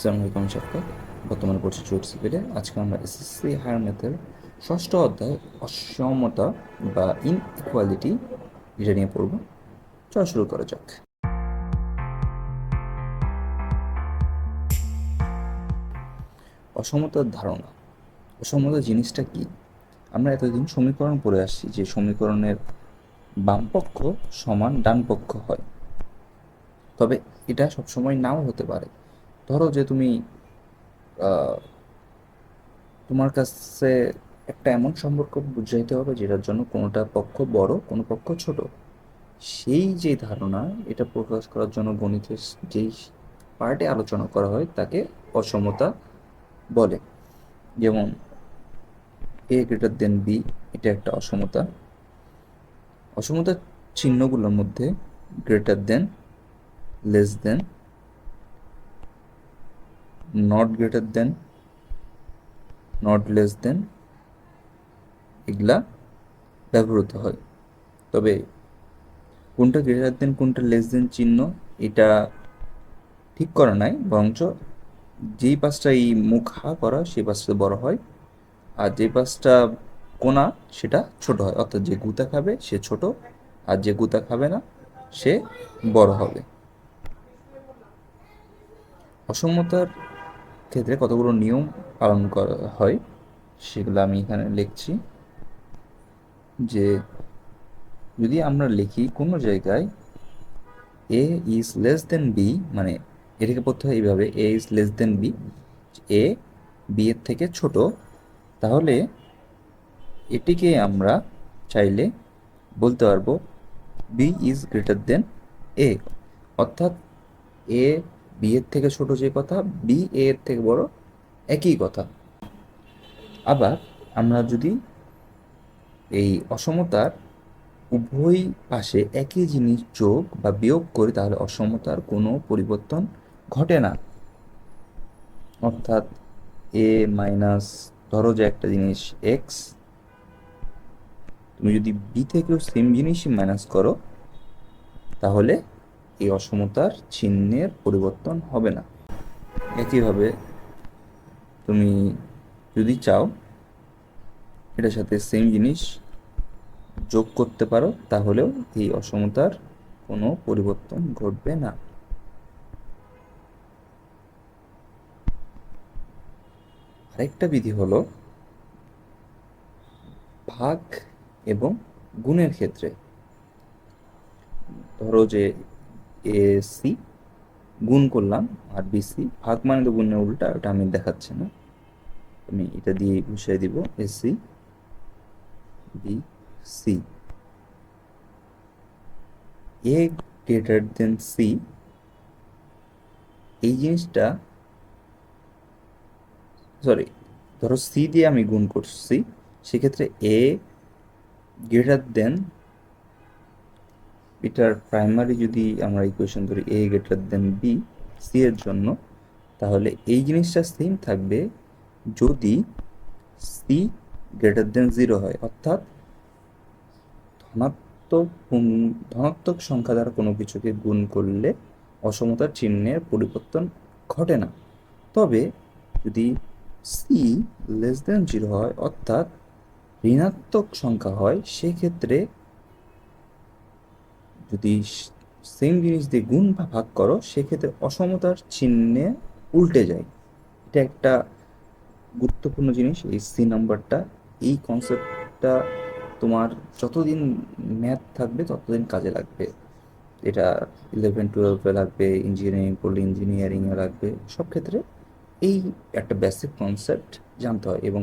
আসসালামু আলাইকুম সরকার। বর্তমানে পড়ছি চুয়েট সিভিলে। আজকে আমরা এসএসসি হায়ার ম্যাথের ষষ্ঠ অধ্যায় অসমতা বা ইনইকুয়ালিটি এটা নিয়ে পড়ব। চল শুরু করা যাক। অসমতার ধারণা। অসমতা জিনিসটা কি? আমরা এতদিন সমীকরণ পড়ে আসছি যে সমীকরণের বাম পক্ষ সমান ডান পক্ষ হয়, তবে এটা সবসময় নাও হতে পারে। ধরো যে তুমি তোমার কাছে একটা এমন সম্পর্ক বুঝাইতে হবে যেটার জন্য কোনোটা পক্ষ বড় কোনো পক্ষ ছোট। সেই যে ধারণা, এটা প্রকাশ করার জন্য গণিতের যেই পার্টে আলোচনা করা হয় তাকে অসমতা বলে। যেমন এ গ্রেটার দেন বি, এটা একটা অসমতা। অসমতার চিহ্নগুলোর মধ্যে greater than, less then, not greater than, not less than এগুলা ব্যবহৃত হয়। তবে কোনটা গ্রেটার দেন কোনটা লেস দেন চিহ্ন এটা ঠিক করা নাই, বরঞ্চ যেই পাঁচটা এই মুখ হা করা সেই পাঁচটা বড় হয়, আর যে পাঁচটা কোনা সেটা ছোট হয়। অর্থাৎ যে গুতা খাবে সে ছোট, আর যে গুতা খাবে না সে বড় হবে। অসমতার ক্ষেত্রে কতগুলো নিয়ম পালন করা হয় সেগুলো আমি এখানে লিখছি। যে যদি আমরা লিখি কোনো জায়গায় A is less than B, মানে এটাকে পড়তে হয় এইভাবে, A is less than B, A B এর থেকে ছোট, তাহলে এটিকে আমরা চাইলে বলতে পারবো B is greater than A. অর্থাৎ এ বি এর থেকে ছোট যে কথা, বি এ এর থেকে বড়, একই কথা। আবার আমরা যদি এই অসমতার উভয় পাশে একই জিনিস যোগ বা বিয়োগ করি তাহলে অসমতার কোনো পরিবর্তন ঘটে না। অর্থাৎ এ মাইনাস, ধরো যে একটা জিনিস এক্স, তুমি যদি বি থেকেও সেম জিনিসই মাইনাস করো তাহলে এই অসমতার চিহ্নের পরিবর্তন হবে না। একইভাবে তুমি যদি চাও এটার সাথে সেম জিনিস যোগ করতে পারো তাহলেও এই অসমতার কোনো পরিবর্তন ঘটবে না। আরেকটা বিধি হলো ভাগ এবং গুণের ক্ষেত্রে। ধরো যে এ সি গুণ করলাম আর বিসি, ভাগ মানে তো গুণের উল্টা, ওটা আমি দেখাচ্ছি না, আমি এটা দিয়ে বসিয়ে দিব এসি বি সি। এ গ্রেটার দেন সি, এই জিনিসটা, সরি, ধরো সি দিয়ে আমি গুণ করছি, সেক্ষেত্রে এ গ্রেটার দেন, এটার প্রাইমারি যদি আমরা ইকুয়েশন ধরি এ গ্রেটার দেন বি সি এর জন্য, তাহলে এই জিনিসটা সেম থাকবে যদি সি গ্রেটার দেন জিরো হয়। অর্থাৎ ধনাত্মক ধনাত্মক সংখ্যা দ্বারা কোনো কিছুকে গুণ করলে অসমতার চিহ্নের পরিবর্তন ঘটে না। তবে যদি সি লেস দেন জিরো হয়, অর্থাৎ ঋণাত্মক সংখ্যা হয়, সেক্ষেত্রে যদি সেম জিনিস দিয়ে গুণ বা ভাগ করো সেক্ষেত্রে অসমতার চিহ্নে উল্টে যায়। এটা একটা গুরুত্বপূর্ণ জিনিস, এই সি নাম্বারটা। এই কনসেপ্টটা তোমার যতদিন ম্যাথ থাকবে ততদিন কাজে লাগবে। এটা 11-12-এ লাগবে, ইঞ্জিনিয়ারিং পড়লে ইঞ্জিনিয়ারিংয়ে লাগবে, সব ক্ষেত্রে এই একটা বেসিক কনসেপ্ট জানতে হয়। এবং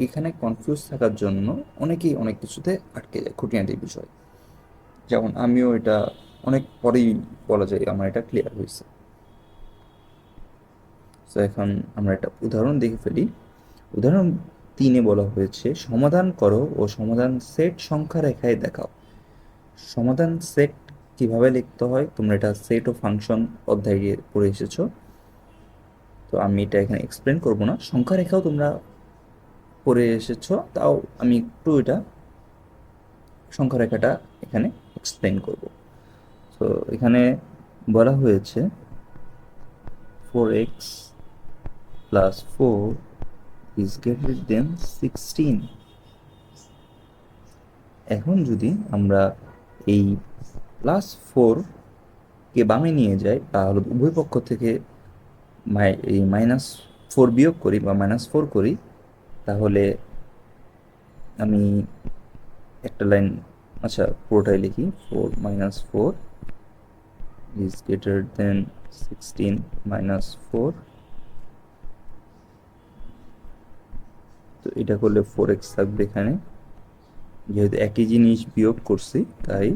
এখানে কনফিউজ থাকার জন্য অনেকেই অনেক কিছুতে আটকে যায়, খুঁটিনাটি বিষয়। যেমন আমিও এটা অনেক পরেই বলা যায় আমার এটা ক্লিয়ার হয়েছে। তো এখন আমরা একটা উদাহরণ দেখে ফেলি। উদাহরণ 3-এ বলা হয়েছে সমাধান করো ও সমাধান সেট সংখ্যা রেখায় দেখাও। সমাধান সেট কিভাবে লিখতে হয় তোমরা এটা সেট ও ফাংশন অধ্যায়ে পড়ে এসেছো, তো আমি এটা এখানে এক্সপ্লেন করব না। সংখ্যা রেখাও তোমরা পড়ে এসেছো, তাও আমি একটু এটা সংখ্যা রেখাটা এখানে এক্সপ্লেন করব। তো এখানে বলা হয়েছে 4x প্লাস 4 ইজ গ্রেটার দেন 16। এখন যদি আমরা এই প্লাস 4 কে বামে নিয়ে যাই, তাহলে উভয় পক্ষ থেকে এই -4 বিয়োগ করি বা -4 করি, তাহলে আমি একটা লাইন, আচ্ছা পুরোটাই লিখি, 4 - 4 ইজ গ্রেটার দেন 16 - 4। তো এটা করলে 4x থাকবে এখানে, যেহেতু একই জিনিস বিয়োগ করছি তাই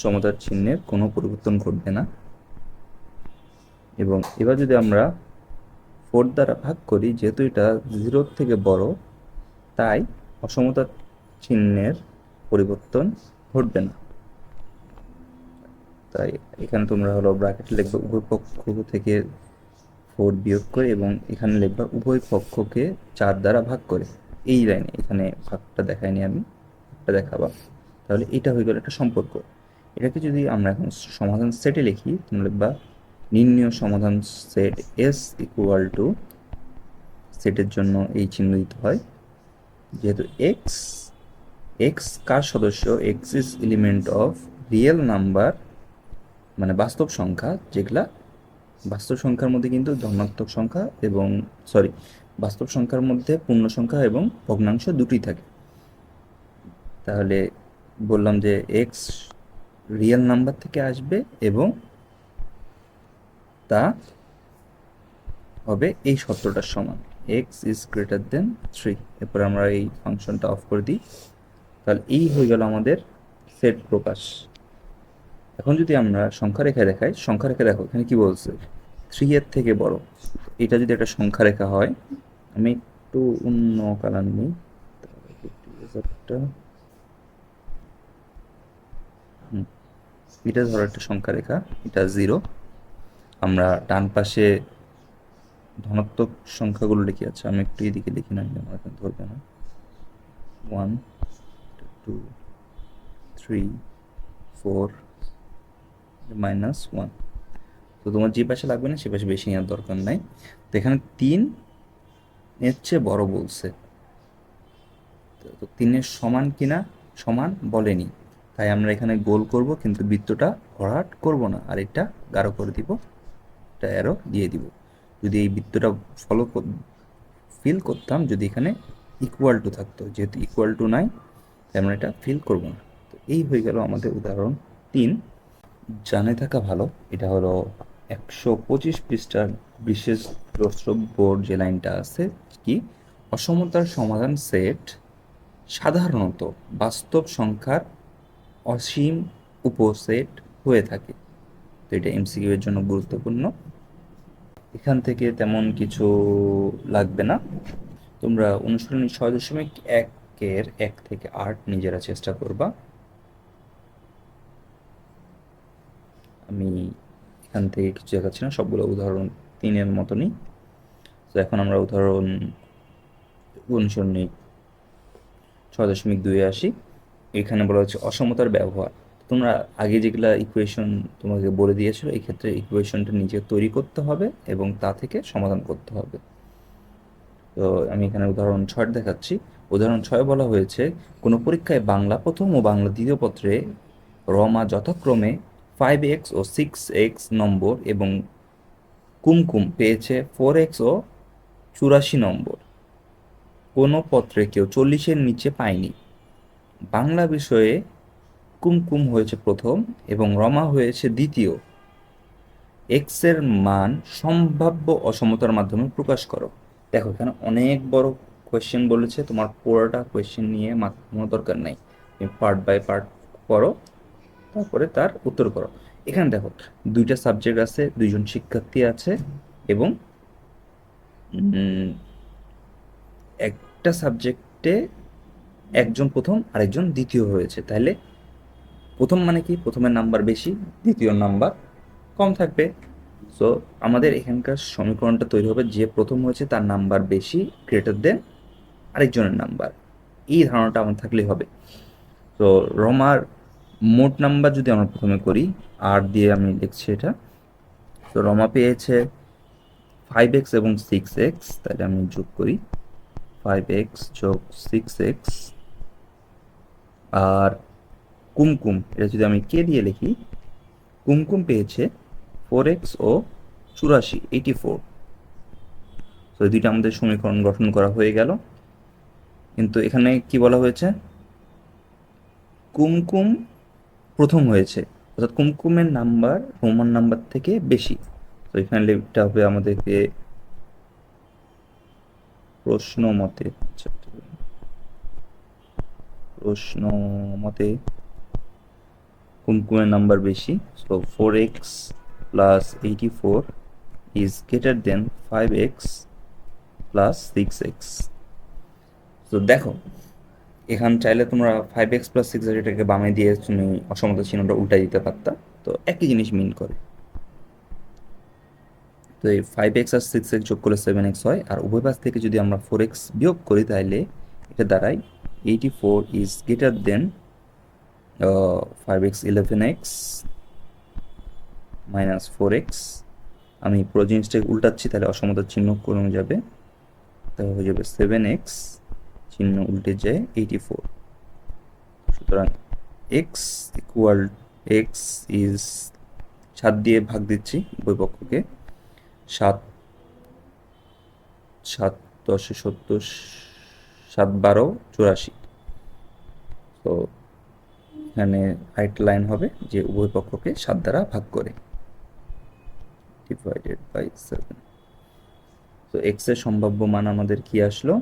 সমতার চিহ্নের কোনো পরিবর্তন ঘটবে না। এবং এবার যদি আমরা 4 দ্বারা ভাগ করি, যেহেতু এটা 0 থেকে বড়, তাই অসমতার চিহ্নের পরিবর্তন ঘটবে না। তাই এখানে তোমরা হলো ব্র্যাকেট লিখবে উভয় পক্ষ থেকে 4 বিয়োগ করে, এবং এখানে লিখবা উভয় পক্ষকে 4 দ্বারা ভাগ করে। এই লাইনে এখানে ভাগটা দেখাইনি আমি, এটা দেখাবা। তাহলে এটা হয়ে গেল একটা সম্পর্ক। এটাকে যদি আমরা এখন সমাধান সেটে লিখি, তোমরা লিখবা নির্ণয় সমাধান সেট এস ইকুয়াল টু, সেটের জন্য এই চিহ্ন দিতে হয়, যেহেতু এক্স এক্স কার সদস্য, x is element of real number, মানে বাস্তব সংখ্যা, যেগুলা বাস্তব সংখ্যার মধ্যে কিন্তু ধনাত্মক সংখ্যা এবং বাস্তব সংখ্যার মধ্যে পূর্ণ সংখ্যা এবং ভগ্নাংশ দুটি থাকে। তাহলে বললাম যে এক্স রিয়েল নাম্বার থেকে আসবে এবং তা হবে এই সত্যটার সমান, এক্স ইজ গ্রেটার দেন 3। এরপর আমরা এই ফাংশনটা অফ করে দিই। তাহলে এই হয়ে গেল আমাদের সেট প্রকাশ। এখন যদি আমরা সংখ্যা রেখা দেখাই, সংখ্যা রেখা দেখো এখানে কি বলছে, 3 এর থেকে বড়। এটা যদি একটা সংখ্যা রেখা হয়, আমি একটু অন্য কালার নিই, এটা ধরো একটা সংখ্যা রেখা, এটা 0। আমরা ডান পাশে ধনাত্মক সংখ্যাগুলো লিখে আছে, আমি একটু এদিকে লিখি না, আমার এখানে ধরবে না। 1 2 3 4 -1। তো তোমার যে পাশে লাগবে না সে পাশে বেশি নেওয়ার দরকার নাই। তো এখানে 3 এর চেয়ে বড় বলছে, তো 3 সমান কিনা, সমান বলেনি, তাই আমরা এখানে গোল করব, কিন্তু বৃত্তটা ভরাট করব না, আর এটা গাঢ় করে দিব, এটা অ্যারো দিয়ে দিব। যদি এই বৃত্তটা ফিল করতাম, যদি এখানে ইকুয়াল টু থাকতো, যেহেতু ইকুয়াল টু নাই তাই আমরা এটা ফিল করব না। তো এই হয়ে গেল আমাদের উদাহরণ 3। জানে থাকা ভালো, এটা হলো 125 পৃষ্ঠার বিশেষ দ্রষ্টব্য যে লাইনটা আছে, কি অসমতার সমাধান সেট সাধারণত বাস্তব সংখ্যার অসীম উপসেট হয়ে থাকে। তো এটা এমসিকিউ এর জন্য গুরুত্বপূর্ণ। এখান থেকে তেমন কিছু লাগবে না, তোমরা অনুশীলনী 6.1-এর 1 থেকে 8 নিজেরা চেষ্টা করবা। আমি এখান থেকে কিছু দেখাচ্ছি না, সবগুলো উদাহরণ 3-এর মতনই। তো এখন আমরা উদাহরণ অনুসরণী 6.2-এ আসি। এখানে বলা হচ্ছে অসমতার ব্যবহার। তোমরা আগে যেগুলা ইকুয়েশন তোমাকে বলে দিয়েছিল, এই ক্ষেত্রে ইকুয়েশনটা নিজে তৈরি করতে হবে এবং তা থেকে সমাধান করতে হবে। তো আমি এখানে উদাহরণ 6 দেখাচ্ছি। উদাহরণ 6 বলা হয়েছে, কোনো পরীক্ষায় বাংলা প্রথম ও বাংলা দ্বিতীয় পত্রে রমা যথাক্রমে 5x ও 6x নম্বর এবং কুমকুম পেয়েছে 4x ও 84 নম্বর। কোনো পত্রে কেউ 40-এর নিচে পায়নি। বাংলা বিষয়ে কুমকুম হয়েছে প্রথম এবং রমা হয়েছে দ্বিতীয়। এক্স এর মান সম্ভাব্য অসমতার মাধ্যমে প্রকাশ করো। দেখো এখানে অনেক বড় কোয়েশ্চেন বলেছে, তোমার পুরোটা কোয়েশ্চেন নিয়ে মাথার দরকার নাই, তুমি পার্ট বাই পার্ট করো, তারপরে তার উত্তর করো। এখানে দেখো দুইটা সাবজেক্ট আছে, দুইজন শিক্ষার্থী আছে, এবং একটা সাবজেক্টে একজন প্রথম আরেকজন দ্বিতীয় হয়েছে। তাহলে প্রথম মানে কি, প্রথমের নাম্বার বেশি, দ্বিতীয় নাম্বার কম থাকবে। সো আমাদের এখানকার সমীকরণটা তৈরি হবে, যে প্রথম হয়েছে তার নাম্বার বেশি, গ্রেটার দেন আরেকজনের নাম্বার, এই ধারণাটা আমার থাকলেই হবে। তো রমার মোট নাম্বার যদি আমরা প্রথমে করি, আর দিয়ে আমি লিখছি এটা। তো রমা পেয়েছে 5x এবং 6x, তাহলে আমি যোগ করি 5x যোগ 6x। আর কুমকুম, এটা যদি আমি কে দিয়ে লিখি, কুমকুম পেয়েছে 4x ও 84। তো এই দুইটা আমাদের সমীকরণ গঠন করা হয়ে গেল। কিন্তু এখানে কি বলা হয়েছে, কুমকুম প্রথম হয়েছে, অর্থাৎ কুমকুমের নাম্বার রোমান নাম্বার থেকে বেশি। তো এখানে লিখতে হবে আমাদেরকে প্রশ্ন মতে, প্রশ্ন মতে কুমকুমের নাম্বার বেশি। So 4x plus 84 is greater then 5x plus 6x। তো দেখো, এখানে চাইলে তোমরা 5x প্লাস 6x এটাকে বামে দিয়ে তুমি অসমতা চিহ্নটা উল্টাই দিতে পারতা, তো একই জিনিস মিন করে। তো এই 5x আর 6x যোগ করলে 7x হয়, আর উভয় পাশ থেকে যদি আমরা 4x বিয়োগ করি তাহলে এটা দাঁড়ায় 84 is greater then 5x 11x minus 4x। আমি পুরো জিনিসটাকে উল্টাচ্ছি, তাহলে অসমতার চিহ্ন কমে যাবে, তাহলে হয়ে যাবে 7x, চিহ্ন উল্টে যায় 84। সুতরাং এক্স ইকুয়াল এক্স ইজ 7 দিয়ে ভাগ দিচ্ছি উভয় পক্ষকে, 7 7 10 70, 7 12 84। তো এখানে আরেকটা লাইন হবে যে উভয় পক্ষকে 7 দ্বারা ভাগ করে, ডিভাইডেড বাই 7। তো এক্স এর সম্ভাব্য মান আমাদের কি আসলো,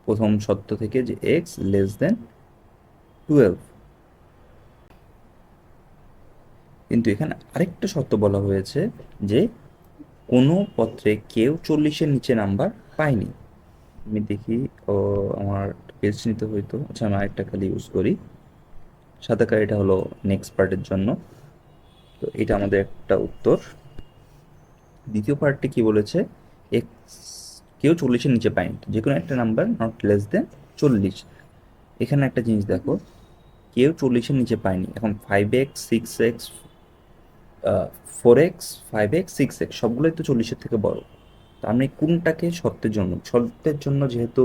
প্রথম শর্ত থেকে যে এক্স লেস দেন 12। কিন্তু এখানে আরেকটা শর্ত বলা হয়েছে যে কোনো পত্রে কেউ 40-এর নিচে নাম্বার পায়নি। আমি দেখি, ও আমার পেজ নিতে হইতো, আচ্ছা আমি আরেকটা খালি ইউজ করি, সাদা কালিটা হলো নেক্সট পার্টের জন্য। তো এটা আমাদের একটা উত্তর। দ্বিতীয় পার্টটি কি বলেছে, এক্স কেউ 40-এর নিচে পায়নি, যে কোনো একটা নাম্বার নট লেস দেন 40। এখানে একটা জিনিস দেখো, কেউ 40-এর নিচে পায়নি। এখন 5x 6x 4x 5x 6x সবগুলোই তো 40-এর থেকে বড়। তো আমি কোনটাকে শর্তের জন্য, শর্তের জন্য যেহেতু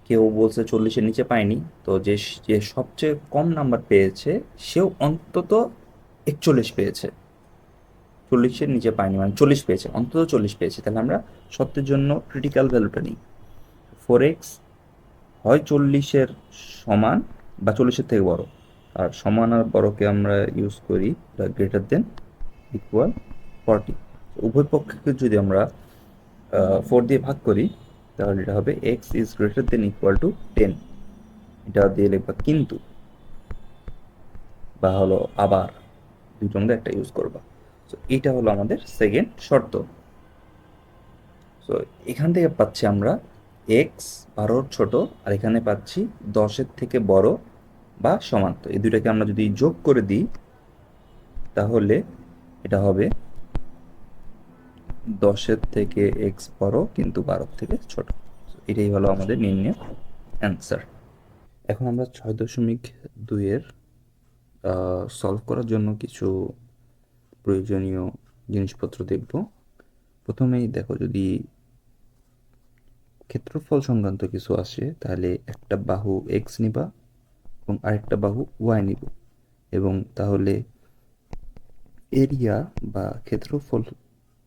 কেউ বলছে 40-এর নিচে পায়নি, তো যে যে সবচেয়ে কম নাম্বার পেয়েছে সেও অন্তত 41 পেয়েছে, 40-এর নিচে পায়নি মানে 40 পেয়েছে, অন্তত 40 পেয়েছে। তাহলে আমরা সত্যের জন্য ক্রিটিক্যাল ভ্যালুটা নিই, 4x হয় 40-এর সমান বা 40-এর থেকে বড়, আর সমান আর বড়কে আমরা ইউজ করি গ্রেটার দেন ইকুয়াল 40। উভয় পক্ষকে যদি আমরা 4 দিয়ে ভাগ করি তাহলে এটা হবে x is greater then equal two 10। এটা দিয়ে লিখবা কিন্তু, বা হলো আবার, দুটোর মধ্যে একটা ইউজ করবা। সো এটা হলো আমাদের সেকেন্ড শর্ত। সো এখান থেকে পাচ্ছি আমরা এক্স 12-র ছোট, আর এখানে পাচ্ছি 10-এর থেকে বড় বা সমান। তো এই দুটাকে আমরা যদি যোগ করে দিই তাহলে এটা হবে 10-এর থেকে এক্স বড় কিন্তু 12-র থেকে ছোট। এটাই হলো আমাদের নির্ণয় অ্যান্সার। এখন আমরা 6.2-এর সলভ করার জন্য কিছু প্রয়োজনীয় জিনিসপত্র দেখব। প্রথমেই দেখো, যদি ক্ষেত্রফল সংক্রান্ত কিছু আসে তাহলে একটা বাহু এক্স নিবা এবং আরেকটা বাহু ওয়াই নিব, এবং তাহলে এরিয়া বা ক্ষেত্রফল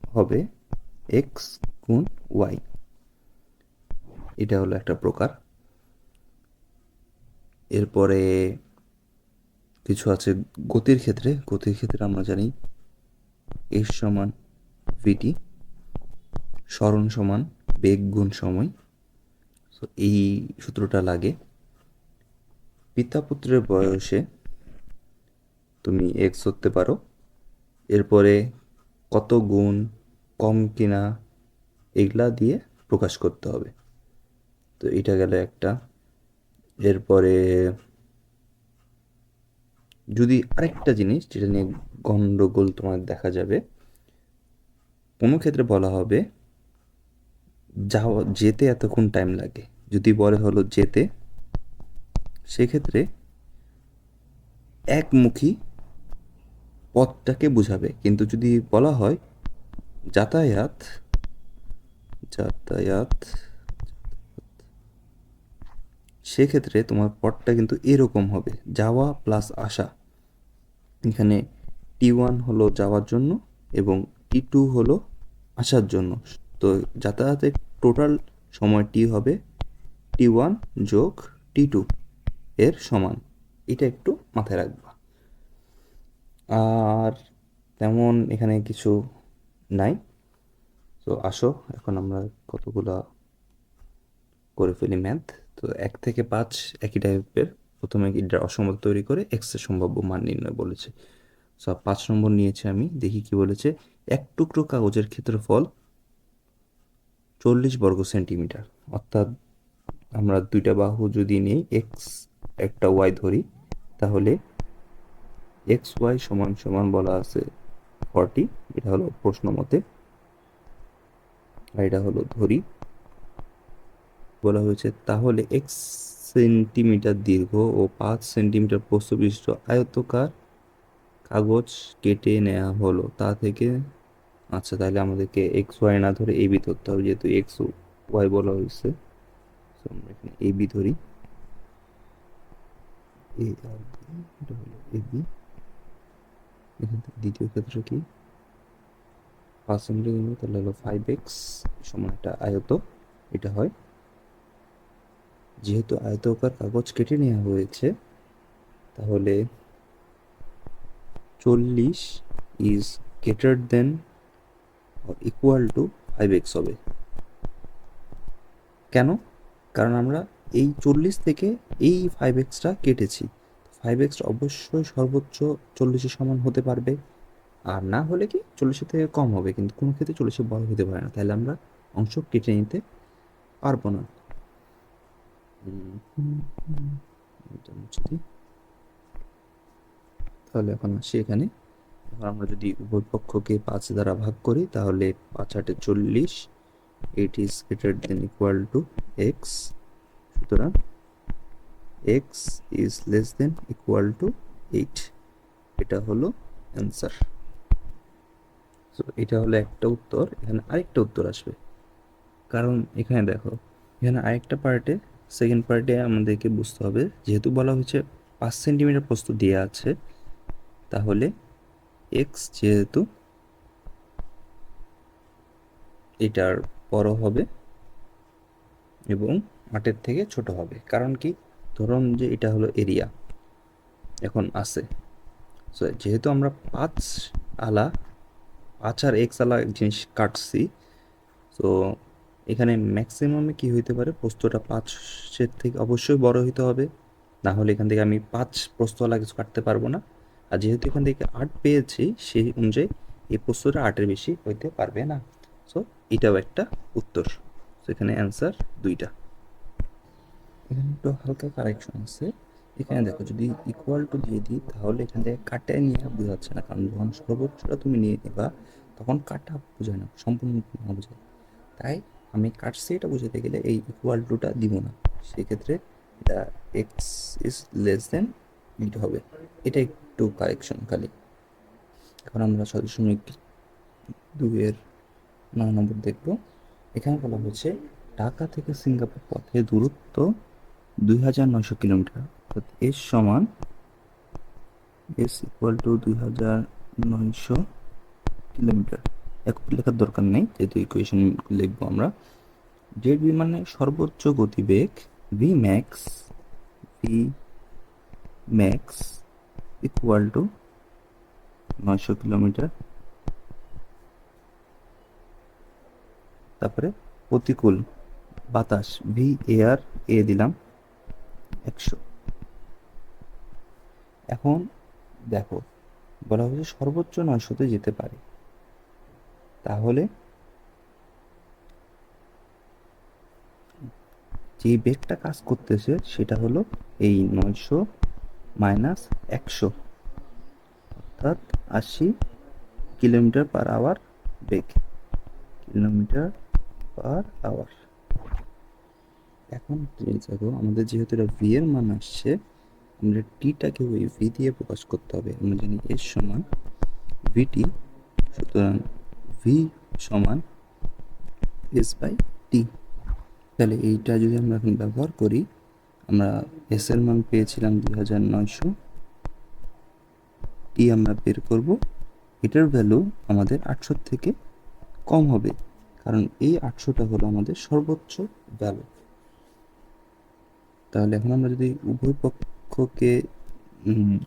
হবে এক্স গুণ ওয়াই। এটা হলো একটা প্রকার। এরপরে কিছু আছে গতির ক্ষেত্রে। গতির ক্ষেত্রে আমরা জানি এস সমান ভিটি, সরণ সমান বেগ গুণ সময়। তো এই সূত্রটা লাগে। পিতা পুত্রের বয়সে তুমি এক্স ধরতে পারো, এরপরে কত গুণ, কম কিনা, এগুলা দিয়ে প্রকাশ করতে হবে। তো এটা গেল একটা। এরপরে যদি আরেকটা জিনিস যেটা নিয়ে গন্ডগোল তোমার দেখা যাবে, কোনো ক্ষেত্রে বলা হবে যাওয়া যেতে এতক্ষণ টাইম লাগে, যদি বলে হলো যেতে, সেক্ষেত্রে একমুখী পথটাকে বোঝাবে। কিন্তু যদি বলা হয় যাতায়াত যাতায়াত, সেক্ষেত্রে তোমার পথটা কিন্তু এরকম হবে, যাওয়া প্লাস আসা। এখানে T1 হলো যাওয়ার জন্য এবং T2 হলো আসার জন্য। তো যাতায়াতের টোটাল সময় টি হবে T1 যোগ T2 এর সমান। এটা একটু মাথায় রাখবা। আর তেমন এখানে কিছু নাই। তো আসো এখন আমরা কতগুলা করে ফেলি ম্যাথ। তো 1 থেকে 5 একই টাইপের। প্রথমে এটার অসমতা তৈরি করে এক্স এর সম্ভাব্য মান নির্ণয় বলেছে। 5 নম্বর নিয়েছি আমি, দেখি কি বলেছে। এক টুকরো কাগজের ক্ষেত্রফল 40 বর্গ সেন্টিমিটার। অর্থাৎ আমরা দুইটা বাহু যদি নিই, এক্স একটা ওয়াই ধরি, তাহলে এক্স ওয়াই সমান সমান বলা আছে 40, এটা হলো প্রশ্ন মতে। আর এটা হলো ধরি, বলা হয়েছে তাহলে এক্স সেন্টিমিটার দীর্ঘ ও 5 সেন্টিমিটার প্রস্থ বিশিষ্ট আয়তকার কাগজ কেটে নেওয়া হলো তা থেকে। আচ্ছা, তাহলে আমাদেরকে এক্স ওয়াই না ধরে এবি ধরতে হবে, যেহেতু এক্স ওয়াই বলা হয়েছে। আমরা এখানে এবি ধরি, এ আর বি, এটা হলো এবি। এখান থেকে দ্বিতীয় ক্ষেত্র কি 5 সেন্টিমিটার, তাহলে হলো 5x সমান একটা আয়ত, এটা হয়। যেহেতু আয়তকার কাগজ কেটে নেওয়া হয়েছে, তাহলে 40 is greater then equal two 5x হবে। কেন? কারণ আমরা এই 40 থেকে এই 5xটা কেটেছি। 5x অবশ্যই সর্বোচ্চ 40-এর সমান হতে পারবে, আর না হলে কি 40-এর থেকে কম হবে, কিন্তু কোনো ক্ষেত্রে 40-এর বড় হতে পারে না। তাহলে আমরা অংশ কেটে নিতে পারবো না। তাহলে এখন আসি এখানে। এখন আমরা যদি উভয় পক্ষকে 5 দ্বারা ভাগ করি, তাহলে 5×8 = 40, it is greater than equal to x। সুতরাং x is less than equal to 8, এটা হলো অ্যান্সার। সো এটা হলো একটা উত্তর। এখানে আরেকটা উত্তর আসবে, কারণ এখানে দেখো, এখানে আরেকটা পার্টে, সেকেন্ড পার্টে আমাদেরকে বুঝতে হবে, যেহেতু বলা হয়েছে 5 সেন্টিমিটার প্রস্থ দেওয়া আছে, তাহলে এক্স যেহেতু এটার বড় হবে এবং 8-এর থেকে ছোট হবে। কারণ কি, ধরুন যে এটা হলো এরিয়া এখন আছে। সো যেহেতু আমরা 5 আলা 5 আর এক্স আলা জিনিস কাটছি, তো এখানে ম্যাক্সিমামে কি হইতে পারে, প্রস্থটা 5-এর থেকে অবশ্যই বড় হইতে হবে, না হলে এখান থেকে আমি 5 প্রস্থওয়ালা কিছু কাটতে পারবো না। আর যেহেতু এখান থেকে 8 পেয়েছি, সেই অনুযায়ী এই প্রস্থটা 8-এর বেশি হইতে পারবে না। সো এটাও একটা উত্তর। সো এখানে অ্যান্সার 2টা। এখানে একটু হালকা কারেকশন আছে। এখানে দেখো, যদি ইকুয়াল টু দিয়ে দিই, তাহলে এখান থেকে কাটায় নিয়ে বোঝাচ্ছে না, কারণ যখন সর্বোচ্চটা তুমি নিয়ে নেবা, তখন কাটা বোঝায় না, সম্পূর্ণ না বোঝায়। তাই আমি কাটছি এটা বোঝাতে গেলে এই ইকুয়াল টুটা দিব না, সেক্ষেত্রে এটা এক্স ইজ লেস দেন ইট হবে। এটা একটু কারেকশন খালি। এখন আমরা 6.2-এর 9 নম্বর দেখব। এখানে বলা হয়েছে ঢাকা থেকে সিঙ্গাপুর পথে দূরত্ব 2900 কিলোমিটার। অর্থাৎ এস সমান এস ইকুয়াল টু 2900 কিলোমিটার। একক লেখার দরকার নেই, যেহেতু ইকুয়েশন লিখবো আমরা। জেড বিমানের সর্বোচ্চ গতিবেগ V max equal to 900 kilometre. তারপরে প্রতিকূল বাতাস ভি এয়ার এ দিলাম 100। এখন দেখো, বলা হয়েছে সর্বোচ্চ 900-তে যেতে পারে, তাহলে যে বেগটা কাজ করতেছে সেটা হলো এই 900 মাইনাস 100, অর্থাৎ 80 কিলোমিটার পার আওয়ার বেগ, কিলোমিটার/আওয়ার। এখন দেখো, আমাদের যেহেতু এটা ভি এর মান আসছে, আমরা টিটাকে ওই ভি দিয়ে প্রকাশ করতে হবে। আমরা জানি এর সমান ভিটি, সুতরাং ভি সমান এস বাই টি। তাহলে এইটা যদি আমরা এখন ব্যবহার করি, আমরা এস এর মান পেয়েছিলাম 2900, টি আমরা বের করব, এটার ভ্যালু আমাদের 800 থেকে কম হবে, কারণ এই 800টা হলো আমাদের সর্বোচ্চ ভ্যালু। তাহলে এখন আমরা যদি উভয় পক্ষকে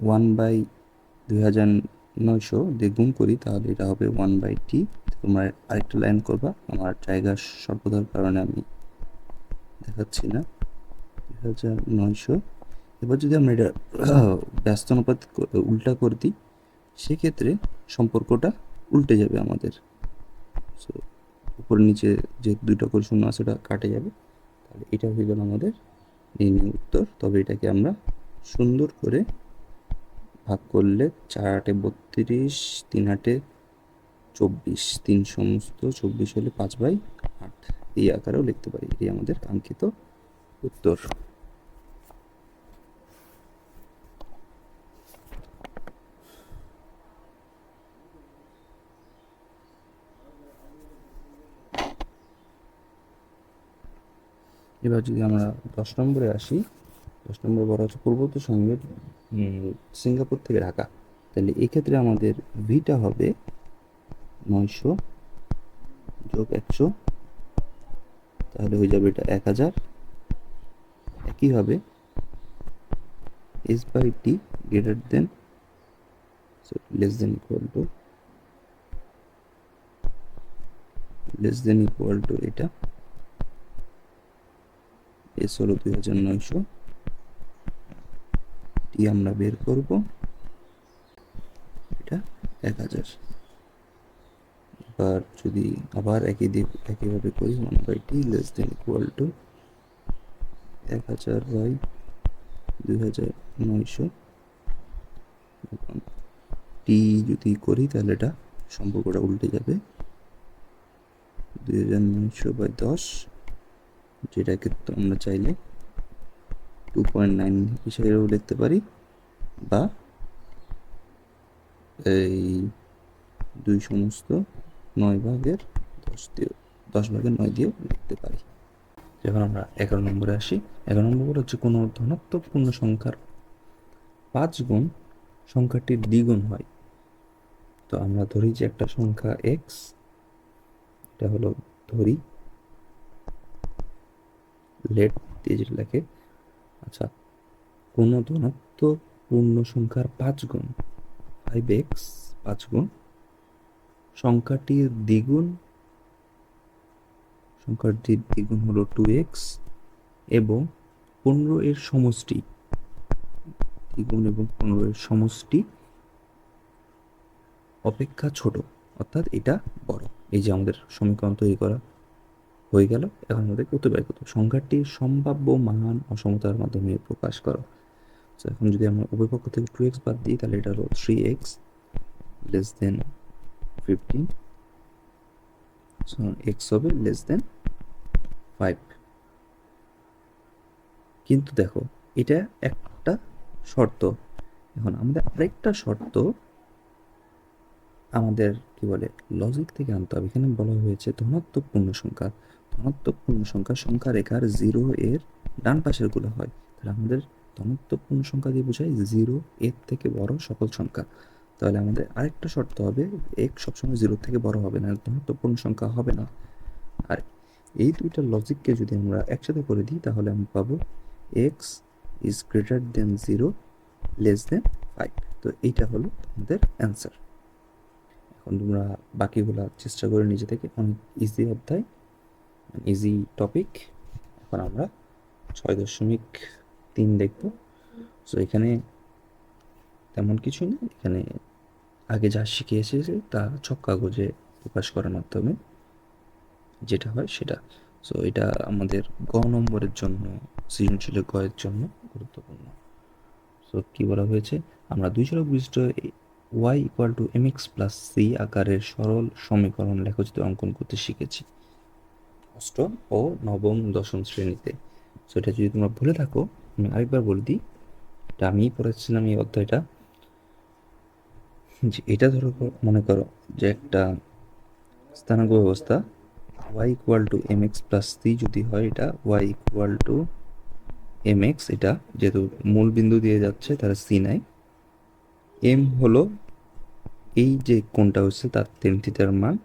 1/2900 দিয়ে গুণ করি, তাহলে এটা হবে 1/t। তোমরা আরেকটা লাইন করবা, আমার জায়গার স্বল্পতার কারণে আমি দেখাচ্ছি না। 2900, এবার যদি আমরা এটা ব্যস্ত অনুপাত উল্টা করে দিই, সেক্ষেত্রে সম্পর্কটা উল্টে যাবে আমাদের। সো উপর নিচে যে দুটো করে শূন্য আছে ওটা কাটে যাবে। তাহলে এটা হয়ে গেল আমাদের নির্ণয় উত্তর। তবে এটাকে আমরা সুন্দর করে ভাগ করলে 4×8 = 32, 3×8 = 24, 3 সমস্ত 24 হলে 5/8 এই আকারেও লিখতে পারি। এটি আমাদের কাঙ্ক্ষিত উত্তর। এবার যদি আমরা 10 নম্বরে আসি, 10 নম্বর বলা হচ্ছে পূর্ববর্তী সঙ্গে সিঙ্গাপুর থেকে ঢাকা। তাহলে এক্ষেত্রে আমাদের ভিটা হবে 900 যোগ 100, তাহলে হয়ে যাবে এটা 1000। একইভাবে s by t greater than less than equal to এটা এস হলো 2900, টি আমরা বের করব, এটা 1000। এবার যদি আবার একইভাবে করি, 1/t less than equal two 1000/2900, টি যদি করি তাহলে এটা সম্পর্কটা উল্টে যাবে, 2900/10, যেটাকে তো আমরা চাইলে 2.9 হিসেবেও লিখতে পারি, বা এই 2/9 দিয়েও লিখতে পারি। যখন আমরা 11 নম্বরে আসি, 11 নম্বর হচ্ছে কোনো ধনাত্মক পূর্ণ সংখ্যার 5 গুণ সংখ্যাটির দ্বিগুণ হয়। তো আমরা ধরি যে একটা সংখ্যা এক্স, এটা হলো ধরি লেট দিয়ে যেটা লেখে। আচ্ছা, কোনো ধনাত্মক পূর্ণ সংখ্যার 5 গুণ 5x, 5 গুণ সংখ্যাটির দ্বিগুণ হলো 2x, এবং 15 এর সমষ্টি, দ্বিগুণ এবং 15 এর সমষ্টি অপেক্ষা ছোট, অর্থাৎ এটা বড়। এই যে আমাদের সমীকরণ তৈরি করা হয়ে গেল। এখন আমাদের উত্তর বের করতে হবে। সংখ্যাটির সম্ভাব্য মান অসমতার মাধ্যমে প্রকাশ করো। তো এখন যদি আমরা উভয় পক্ষ থেকে 2x বাদ দিই, তাহলে এটা হলো 3x less than 15, so x হবে লেস দেন 5। কিন্তু দেখো, এটা একটা শর্ত। এখন আমাদের আরেকটা শর্ত আমাদের কি বলে লজিক থেকে আনতে হবে। এখানে বলা হয়েছে ধনাত্মক পূর্ণ সংখ্যা। ধনাত্মক পূর্ণ সংখ্যা সংখ্যা রেখার 0 এর ডান পাশের গুলো হয়। তাহলে আমাদের ধনাত্মক পূর্ণ সংখ্যা দিয়ে বোঝায় 0 এর থেকে বড় সকল সংখ্যা। তাহলে আমাদের আরেকটা শর্ত হবে, x সবসময় 0 থেকে বড় হবে না, ধনাত্মক পূর্ণ সংখ্যা হবে না। আর এই দুইটা লজিককে যদি আমরা একসাথে করে দিই, তাহলে আমরা পাবো x is greater then 0 less than 5। তো এইটা হলো আমাদের অ্যান্সার। এখন তোমরা বাকিগুলা চেষ্টা করে নিজে থেকে, অনেক ইজি অধ্যায়, ইজি টপিক। এখন আমরা 6.3 দেখব। সো এখানে তেমন কিছুই না, এখানে আগে যা শিখে এসেছে তা ছক কাগজে প্রকাশ করার মাধ্যমে যেটা হয় সেটা। সো এটা আমাদের গ নম্বরের জন্য, সৃজনশীল গ এর জন্য গুরুত্বপূর্ণ। সো কি বলা হয়েছে, আমরা দুই চলক বিশিষ্ট y = mx + c আকারের সরল সমীকরণ লেখচিত্র অঙ্কন করতে শিখেছি অষ্টম ও নবম দশম শ্রেণীতে। সো এটা যদি তোমরা ভুলে থাকো, আমি আরেকবার বলে দিই, এটা আমিই পড়াচ্ছিলাম এই অধ্যায়টা। যে এটা ধরো মনে করো যে একটা স্থানাঙ্ক ব্যবস্থা y equal to m x plus c যদি হয়, এটা y equal to m x, এটা যেহেতু মূল বিন্দু দিয়ে যাচ্ছে তাহলে সি নাই, এম হলো এই যে কোণটা হচ্ছে তার টেন থিটার মান,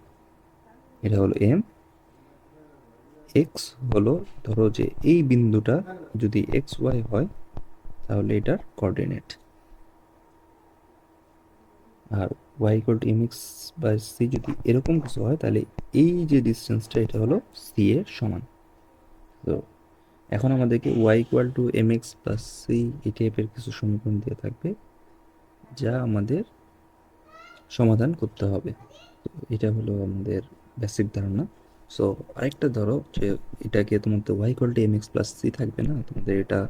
এটা হলো এম। এক্স হলো, ধরো যে এই বিন্দুটা যদি এক্স ওয়াই হয় তাহলে এটার কোঅর্ডিনেট, আর y equal to m x by c যদি এরকম কিছু হয় তাহলে এই যে ডিস্টেন্সটা এটা হলো সি এর সমান। তো এখন আমাদেরকে y equal to m x plus c এই টাইপের কিছু সমীকরণ দিয়ে থাকবে যা আমাদের সমাধান করতে হবে। তো এটা হলো আমাদের বেসিক ধারণা। সো আরেকটা ধরো যে এটাকে তোমাদের y equal to m x plus c থাকবে না, তোমাদের এটা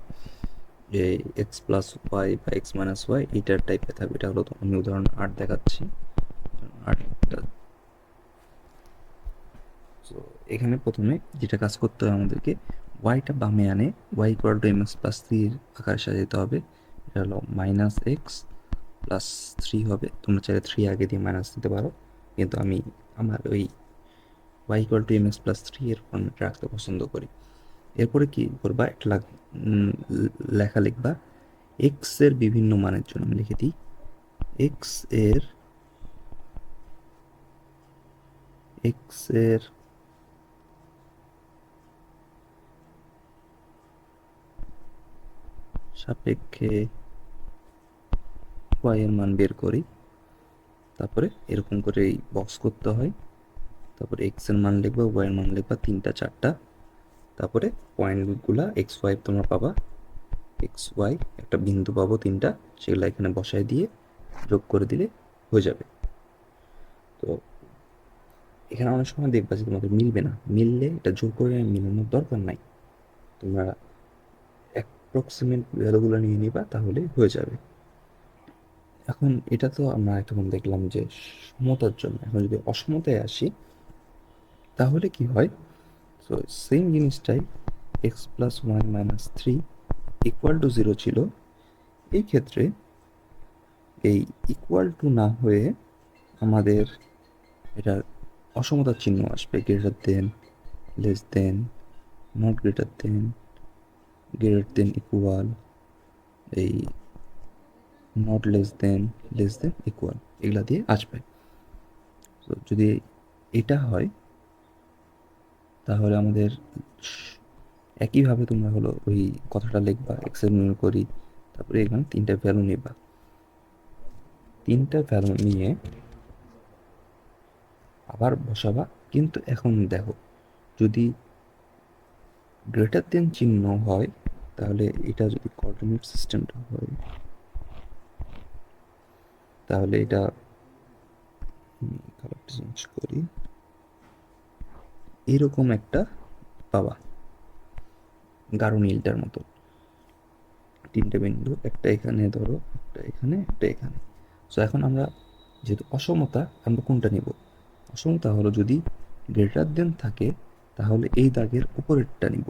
যে এক্স প্লাস ওয়াই বা এক্স মাইনাস ওয়াই এইটার টাইপে থাকবে। এটা হলো আমি উদাহরণ 8 দেখাচ্ছি, 8টা। সো এখানে প্রথমে যেটা কাজ করতে হবে আমাদেরকে, ওয়াইটা বামে আনে y equal to m x plus থ্রির আকারে সাজাতে হবে। এটা হলো মাইনাস এক্স প্লাস থ্রি হবে, তোমরা চাইলে থ্রি আগে দিয়ে মাইনাস দিতে পারো, কিন্তু আমি আমার ওই y equal to m x plus three এর ফর্মেটে রাখতে পছন্দ করি। এরপরে কি করবা, একটা লেখা লিখবা এক্স এর বিভিন্ন মানের জন্য। আমি লিখে দিই এক্স এর এক্স এর সাপেক্ষে ওয়াই এর মান বের করি। তারপরে এরকম করে এই বক্স করতে হয়। তারপরে এক্স এর মান লিখবা, ওয়াই এর মান লিখবা, তিনটা চারটা। তারপরে পয়েন্টগুলা এক্স ওয়াই তোমরা পাবা, এক্স ওয়াই একটা বিন্দু পাবো তিনটা, সেগুলো এখানে বসায় দিয়ে যোগ করে দিলে হয়ে যাবে। তো এখানে অনেক সময় দেখবা যে তোমাদের মিলবে না, মিললে এটা জোর করে মিলানোর দরকার নাই, তোমরা অ্যাপ্রক্সিমেট ভ্যালুগুলো নিয়ে নিবা তাহলে হয়ে যাবে। এখন এটা তো আমরা এখন দেখলাম যে সমতার জন্য। এখন যদি অসমতায় আসি তাহলে কি হয়, সো সেম জিনিসটাই x plus y minus three equal to zero ছিল, এই ক্ষেত্রে এই ইকুয়াল টু না হয়ে আমাদের এটার অসমতার চিহ্ন আসবে, greater than, less then, not greater than, greater than, equal, এই নট লেস দেন, ইকুয়াল, এগুলা দিয়ে আসবে। তো যদি এটা হয় তাহলে আমাদের একইভাবে তোমরা হলো ওই কথাটা লিখবা, এক্সেল নিয়ে করি, তারপরে এখানে তিনটা ভ্যালু নিবা, তিনটা ভ্যালু নিয়ে আবার বসাবা। কিন্তু এখন দেখো, যদি গ্রেটার দেন চিহ্ন হয় তাহলে এটা যদি কোঅর্ডিনেট সিস্টেমটা হয় তাহলে এটা কালারটা চেঞ্জ করি, এরকম একটা পাবা, গাঢ় নীলটার মতো তিনটে বিন্দু, একটা এখানে ধরো, একটা এখানে, একটা এখানে। সো এখন আমরা যেহেতু অসমতা, আমরা কোনটা নিব? অসমতা হলো যদি গ্রেটার দেন থাকে তাহলে এই দাগের উপরেরটা নিব,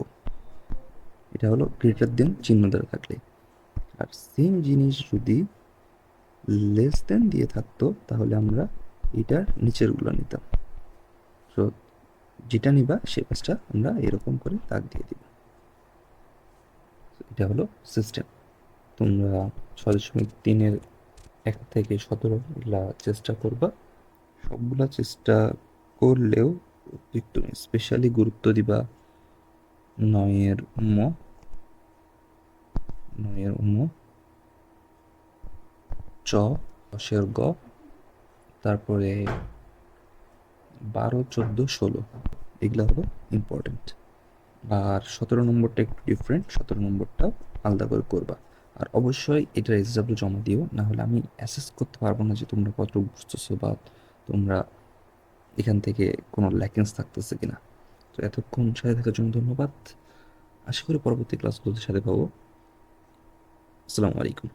এটা হলো গ্রেটার দেন চিহ্ন দ্বারা থাকলে। আর সেম জিনিস যদি লেস দেন দিয়ে থাকতো তাহলে আমরা এটার নিচেরগুলো নিতাম। সো যেটা নিবা সে কাজটা আমরা এরকম করে দাগ দিয়ে দিব। এটা হলো সিস্টেম। তোমরা 6.3-এর 1 থেকে 17 এগুলা চেষ্টা করবা, সবগুলা চেষ্টা করলেও একটু স্পেশালি গুরুত্ব দিবা 9-এর উম, 9-এর চ, 10-এর গ, তারপরে 12, 14, 16 এগুলা হলো ইম্পর্টেন্ট। আর 17 নম্বরটা একটু ডিফারেন্ট, 17 নম্বরটাও আলাদা করে করবা। আর অবশ্যই এটা এসডাব্লিউ জমা দিও, না হলে আমি অ্যাসেস করতে পারবো না যে তোমরা কতটুকু বুঝতেছো বা তোমরা এখান থেকে কোনো ল্যাকিংস থাকতেছে কিনা। তো এতক্ষণ সাথে থাকার জন্য ধন্যবাদ। আশা করি পরবর্তী ক্লাসগুলোর সাথে পাবো। আসসালামু আলাইকুম।